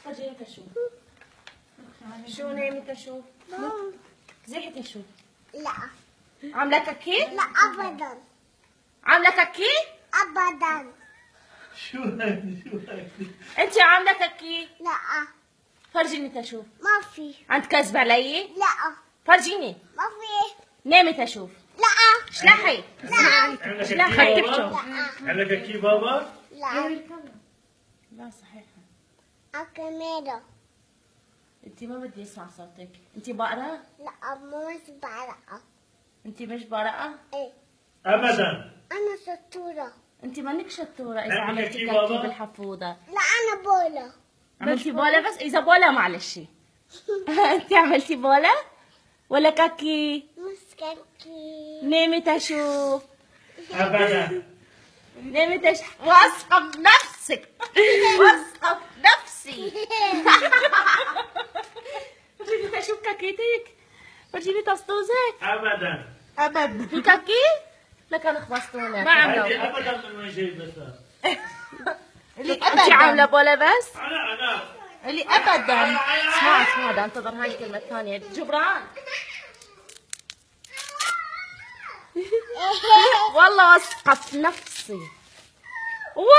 خرجيني تشوف. شو نامي تشوف؟ زحتي شو؟ لا. عاملة كاكي؟ لا أبدا. عاملة كاكي؟ أبدا. شو هذي؟ انت عاملة كاكي؟ لا. فرجيني تشوف. ما في. عند كذب علي؟ لا. فرجيني. ما في. نامي تشوف. لا. اشلحي. اشلحي تشوف. عندك كي بابا؟ لا. لا صحيح. الكاميرا. انت ما بدي اسمع صوتك. انت بقرة؟ لا مش بعرقة. انت مش بقرة؟ ايه. ابدا. أنا شطورة. انت مانك شطورة اذا عندك عملتي كاكي كاكي بابا؟ بالحفوضة. لا أنا بولا. عملتي بولا بس اذا بولا معلش. انت عملتي بولا؟ ولا كاكي؟ مش كاكي. نامي تشوف. ابدا. نامي تشوف. واثقة بنفسك. واثقة بنفسي. فرجيني تشوف كاكيتك. فرجيني تسطوزك. ابدا. ابد. في كاكي؟ لكن خبصتونا. ما هذه ابدا من وين جايبتها؟ انت عاملة بولا بس؟ انا اللي ابدا. اسمع بدي انتظر هاي الكلمة الثانية. جبران. والله واثقة في نفسي. والله.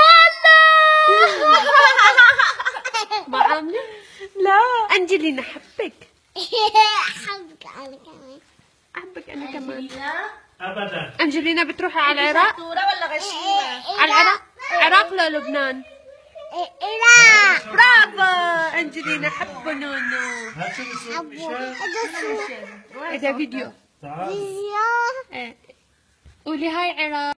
ما عاملة؟ لا. أنجلينا حبك. أحبك أنا كمان. أحبك أنا كمان. أنجلينا. ابدا. أنجلينا بتروحي على العراق؟ شطورة ولا غشيمة؟ على العراق؟ عراق ولا لبنان؟ لا. برافو أنجلينا حبوا نونو. هات شو بصير مشان إذا فيديو. تعال. فيديو. إيه. قولي هاي عراق.